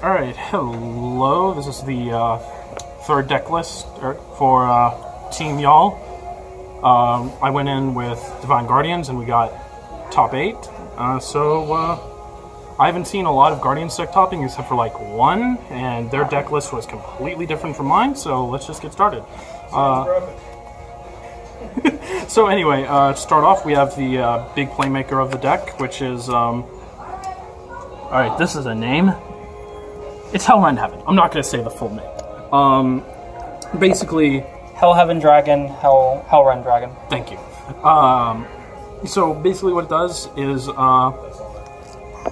Alright, hello. This is the third deck list for Team Y'all. I went in with Divine Guardians and we got top 8. I haven't seen a lot of Guardians deck topping except for like one, and their deck list was completely different from mine, so let's just get started. So anyway, to start off, we have the big playmaker of the deck, which is... Alright, this is a name. It's Hellrend Heaven. I'm not going to say the full name. Basically... Hellheaven Dragon, Hellrend Dragon. Thank you. So basically what it does is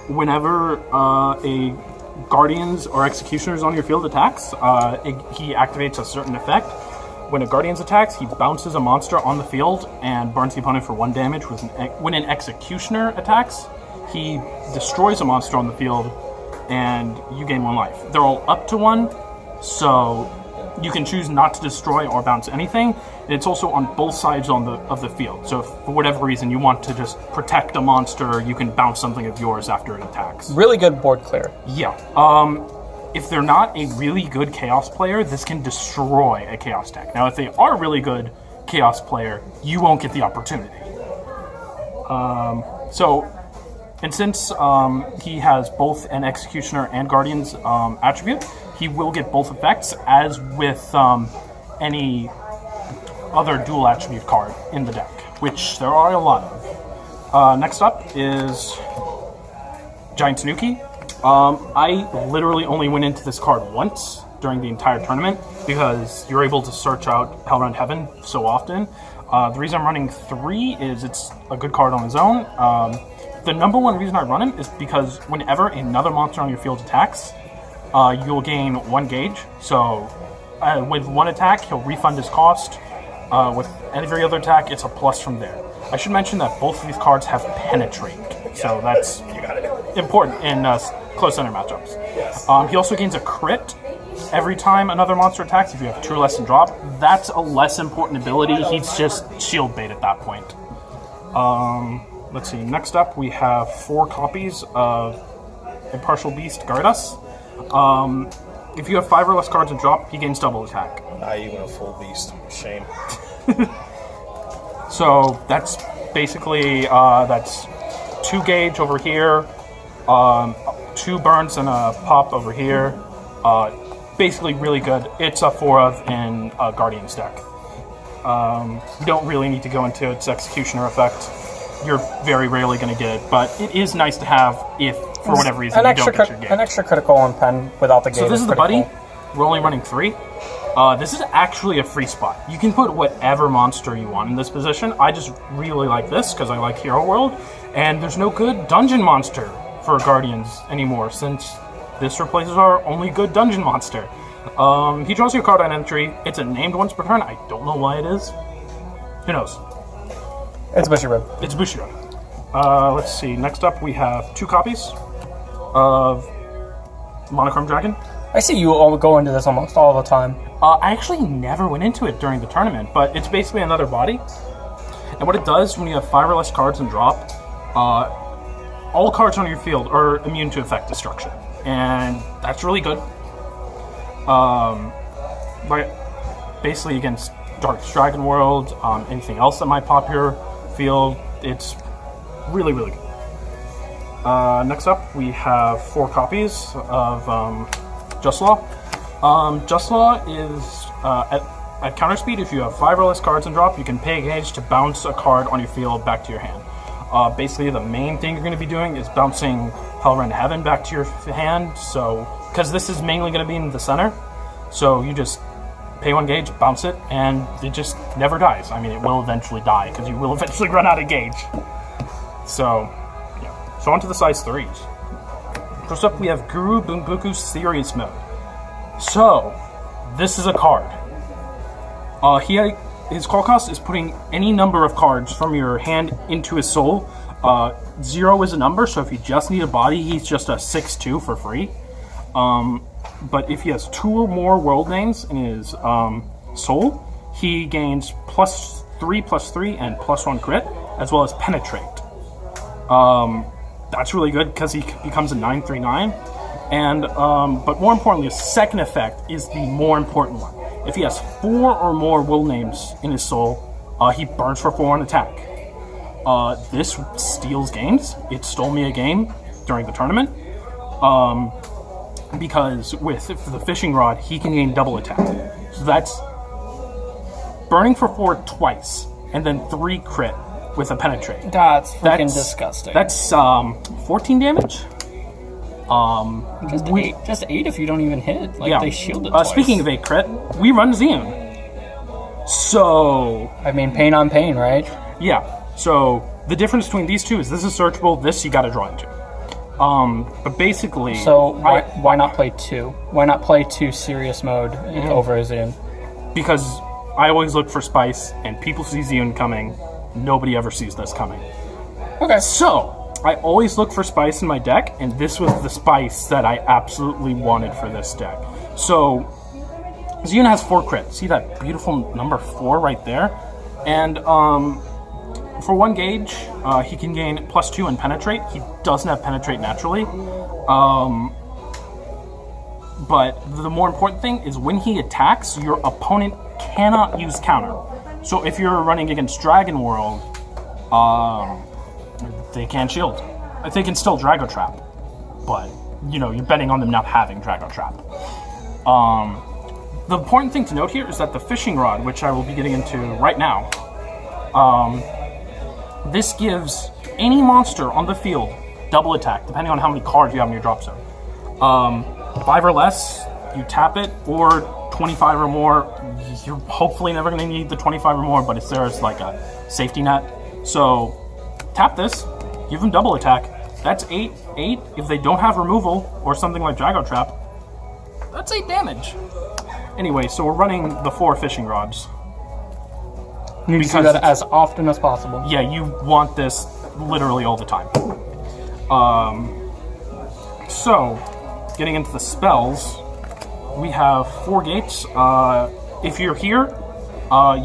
whenever a Guardians or Executioners on your field attacks, he activates a certain effect. When a Guardians attacks, he bounces a monster on the field and burns the opponent for 1 damage. When an Executioner attacks, he destroys a monster on the field and you gain 1 life. They're all up to 1, so you can choose not to destroy or bounce anything. It's also on both sides of the field. So if for whatever reason you want to just protect a monster, you can bounce something of yours after it attacks. Really good board clear. Yeah. If they're not a really good Chaos player, this can destroy a Chaos deck. Now, if they are a really good Chaos player, you won't get the opportunity. And since he has both an Executioner and Guardians attribute, he will get both effects, as with any other dual attribute card in the deck, which there are a lot of. Next up is Giant Tanuki. I literally only went into this card once during the entire tournament because you're able to search out Hellrend Heaven so often. The reason I'm running 3 is it's a good card on its own. The number one reason I run him is because whenever another monster on your field attacks, you'll gain 1 gauge. So with 1 attack, he'll refund his cost. With every other attack, it's a plus from there. I should mention that both of these cards have Penetrate, so that's important in close center matchups. He also gains a crit every time another monster attacks if you have 2 or less than drop. That's a less important ability. He's just shield bait at that point. Let's see, next up we have 4 copies of Impartial Beast Gyarados. If you have 5 or less cards in drop, he gains double attack. Not even a full beast. Shame. So that's basically, that's 2 gauge over here, 2 burns and a pop over here. Basically really good. It's a 4 of in a Guardians deck. You don't really need to go into its Executioner effect. You're very rarely going to get it, but it is nice to have if, for whatever reason, you don't get your gauge. An extra critical on pen without the gauge. So this is the buddy. We're only running 3. This is actually a free spot. You can put whatever monster you want in this position. I just really like this because I like Hero World, and there's no good dungeon monster for Guardians anymore since this replaces our only good dungeon monster. He draws you a card on entry. It's a named once per turn. I don't know why it is. Who knows? It's Bushiroad. It's Bushiroad. Let's see. Next up, we have 2 copies of Monochrome Dragon. I see you all go into this almost all the time. I actually never went into it during the tournament, but it's basically another body. And what it does when you have 5 or less cards in drop, all cards on your field are immune to effect destruction. And that's really good. But basically against Dark Dragon World, anything else that might pop your field, it's really, really good. Next up, we have 4 copies of Just Law. Just Law is at counter speed. If you have 5 or less cards in drop, you can pay a gauge to bounce a card on your field back to your hand. Basically, the main thing you're going to be doing is bouncing Hellrend Heaven back to your hand. So, because this is mainly going to be in the center, so you just pay 1 gauge, bounce it, and it just never dies. I mean, it will eventually die because you will eventually run out of gauge. So, yeah. So on to the size 3s. First up, we have Guru Bunbuku Series Mode. So, this is a card. His call cost is putting any number of cards from your hand into his soul. 0 is a number, so if you just need a body, he's just a 6/2 for free. But if he has 2 or more world names in his soul, he gains +3/+3 and +1 crit, as well as Penetrate. That's really good because he becomes a 9/3/9. And but more importantly, the second effect is the more important one. If he has 4 or more will names in his soul, he burns for 4 on attack. This steals games. It stole me a game during the tournament. Because with the fishing rod, he can gain double attack. So that's burning for 4 twice, and then 3 crit with a penetrate. That's freaking disgusting. That's 14 damage. Just 8 if you don't even hit. Like, they shielded twice. Speaking of 8 crit, we run Xeon. So... I mean, pain on pain, right? Yeah. So, the difference between these two is this is searchable, this you gotta draw into. But basically... So, why not play 2? Why not play 2 serious mode over Xeon? Because I always look for spice, and people see Xeon coming. Nobody ever sees this coming. Okay. So, I always look for spice in my deck, and this was the spice that I absolutely wanted for this deck. So, Xeon has 4 crit. See that beautiful number 4 right there? And for 1 gauge, he can gain +2 and penetrate. He doesn't have penetrate naturally. But the more important thing is when he attacks, your opponent cannot use counter. So if you're running against Dragon World, they can't shield. They can still Drago Trap, but you're betting on them not having Drago Trap. The important thing to note here is that the fishing rod, which I will be getting into right now, this gives any monster on the field double attack, depending on how many cards you have in your drop zone. 5 or less, you tap it, or 25 or more, you're hopefully never going to need the 25 or more, but it's there as like a safety net. So tap this, give them double attack. That's 8. If they don't have removal or something like Drago Trap, that's 8 damage. Anyway, so we're running the 4 fishing rods. You need to do that as often as possible. Yeah, you want this literally all the time. So, getting into the spells, we have 4 gates. If you're here,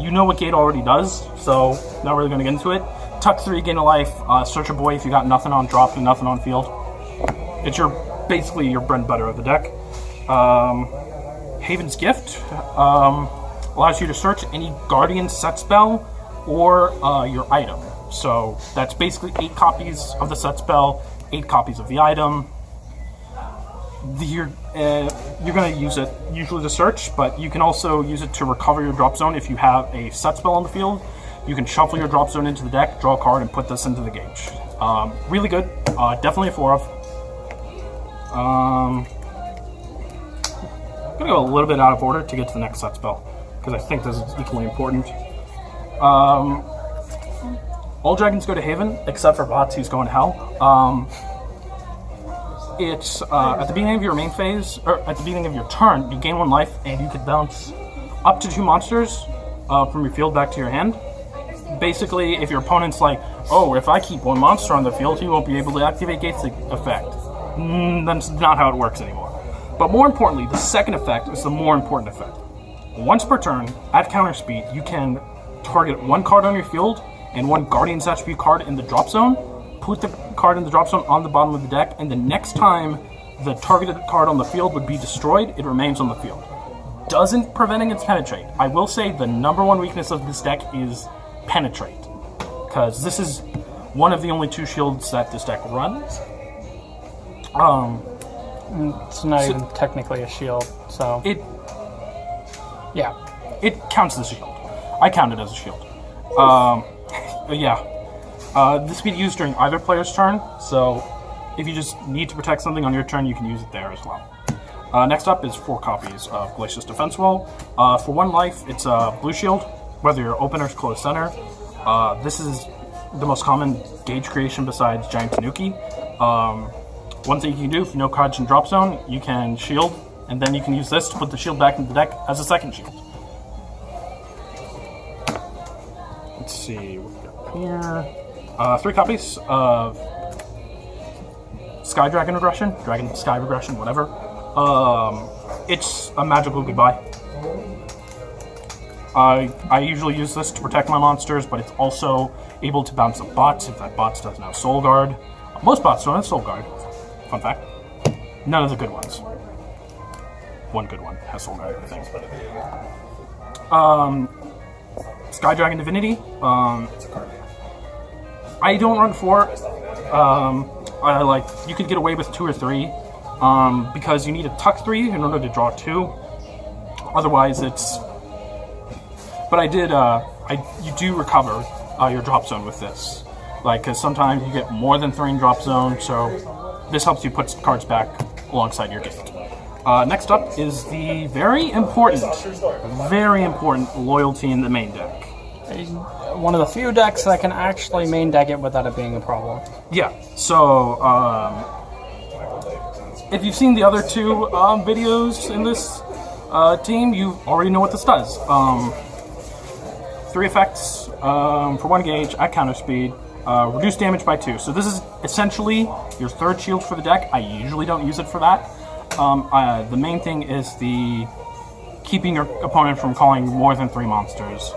you know what gate already does, so not really going to get into it. Tuck 3, gain a life. Search a boy if you got nothing on drop and nothing on field. It's basically your bread and butter of the deck. Haven's Gift allows you to search any Guardian set spell or your item. So that's basically 8 copies of the set spell, 8 copies of the item. You're going to use it usually to search, but you can also use it to recover your drop zone if you have a set spell on the field. You can shuffle your drop zone into the deck, draw a card, and put this into the gauge. Really good. Definitely a 4 of. I'm going to go a little bit out of order to get to the next set spell, because I think this is equally important. All dragons go to Haven, except for Bots, who's going to Hell. It's at the beginning of your main phase, or at the beginning of your turn, you gain 1 life, and you can bounce up to 2 monsters from your field back to your hand. Basically, if your opponent's like, oh, if I keep 1 monster on the field, he won't be able to activate Gate's effect. That's not how it works anymore. But more importantly, the second effect is the more important effect. Once per turn, at counter speed, you can target 1 card on your field and 1 Guardian's attribute card in the drop zone, put the card in the drop zone on the bottom of the deck, and the next time the targeted card on the field would be destroyed, it remains on the field. Doesn't preventing its penetrate. I will say the number 1 weakness of this deck is penetrate, because this is one of the only 2 shields that this deck runs. It's not even technically a shield, so... Yeah, it counts as a shield. I count it as a shield. This can be used during either player's turn, so if you just need to protect something on your turn, you can use it there as well. Next up is 4 copies of Glacius Defense Wall. For 1 life, it's a blue shield, whether you're open or closed center. This is the most common gauge creation besides Giant Tanuki. One thing you can do, if you know cards in drop zone, you can shield, and then you can use this to put the shield back into the deck as a second shield. Let's see what we got here. 3 copies of Sky Dragon Regression, Dragon Sky Regression, whatever. It's a magical goodbye. I usually use this to protect my monsters, but it's also able to bounce up bots if that bot doesn't have Soul Guard. Most bots don't have Soul Guard. Fun fact. None of the good ones. One good one has sold out, I think. Sky Dragon Divinity. I don't run 4. You could get away with 2 or 3 because you need a tuck 3 in order to draw 2. Otherwise, it's. But you do recover your drop zone with this, because sometimes you get more than 3 in drop zone. So this helps you put cards back alongside your gift. Next up is the very important loyalty in the main deck. One of the few decks that can actually main deck it without it being a problem. Yeah, so if you've seen the other 2 videos in this team, you already know what this does. 3 effects for 1 gauge at counter speed, reduce damage by 2. So this is essentially your 3rd shield for the deck. I usually don't use it for that. The main thing is the keeping your opponent from calling more than 3 monsters.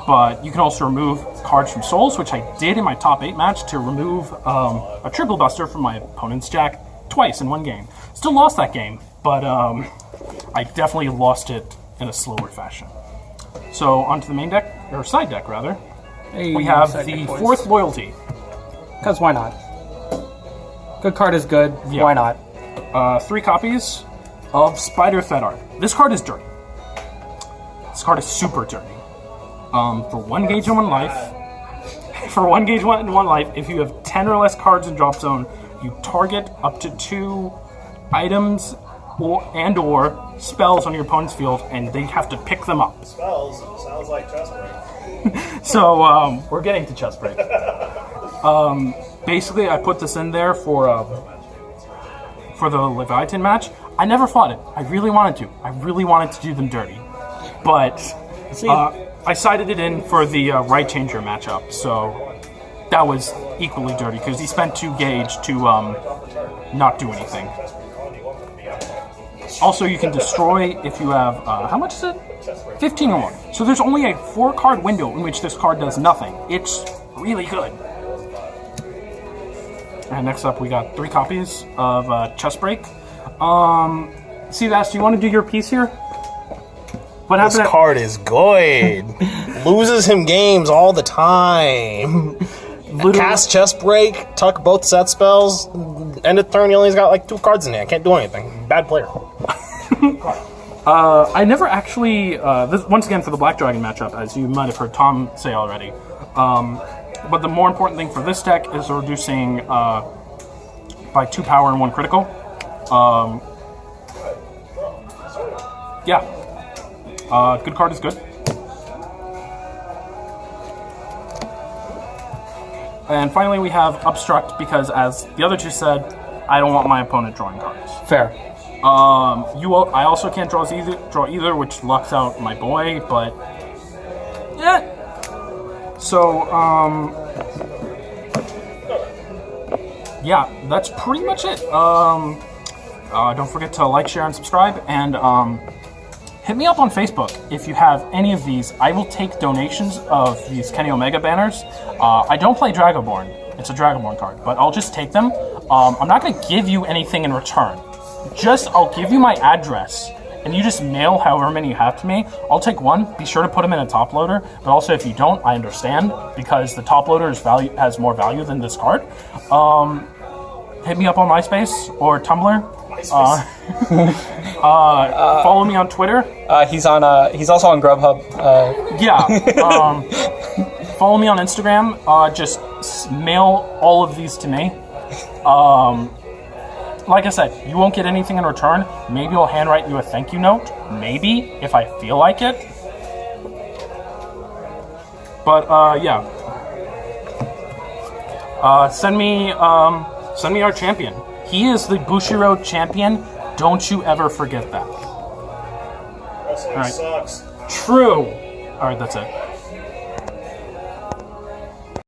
But you can also remove cards from Souls, which I did in my top 8 match to remove a triple buster from my opponent's deck twice in 1 game. Still lost that game, but I definitely lost it in a slower fashion. So onto the main deck, or side deck rather. Hey, We have side the deck, boys. 4th loyalty. Because why not? Good card is good. Yeah. Why not? 3 copies of Spider Fedar. This card is dirty. This card is super dirty. For 1 gauge and 1 life, if you have 10 or less cards in drop zone, you target up to 2 items or spells on your opponent's field, and they have to pick them up. Spells sounds like chest break. So we're getting to chest break. Basically, I put this in there for the Leviathan match. I never fought it. I really wanted to. I really wanted to do them dirty, but I sided it in for the Right Changer matchup. So that was equally dirty because he spent 2 gauge to not do anything. Also, you can destroy if you have how much is it? 15 or more. So there's only a 4-card window in which this card does nothing. It's really good. And next up, we got 3 copies of Chest Break. Seabass, do you want to do your piece here? What This happened? card is good. Loses him games all the time. Cast Chest Break, tuck both set spells. End of turn, he only's got like 2 cards in there. I can't do anything. Bad player. I never actually. This, once again, for the Black Dragon matchup, as you might have heard Tom say already. But the more important thing for this deck is reducing by 2 power and 1 critical. Yeah. Good card is good. And finally, we have Obstruct because, as the other 2 said, I don't want my opponent drawing cards. Fair. I also can't draw either, which lucks out my boy. But yeah. So yeah, that's pretty much it. Don't forget to like, share, and subscribe, and hit me up on Facebook if you have any of these. I will take donations of these Kenny Omega banners. I don't play Dragonborn. It's a Dragonborn card, but I'll just take them. I'm not going to give you anything in return. I'll give you my address, and you just mail however many you have to me. I'll take 1. Be sure to put them in a top loader, but also if you don't, I understand, because the top loader has more value than this card. Hit me up on MySpace or Tumblr. Follow me on Twitter. He's also on Grubhub. Yeah. Follow me on Instagram. Just mail all of these to me. Like I said, you won't get anything in return. Maybe I'll handwrite you a thank you note. Maybe, if I feel like it. But, yeah. Send me our champion. He is the Bushiroad champion. Don't you ever forget that. Wrestling Alright. sucks. True. Alright, that's it.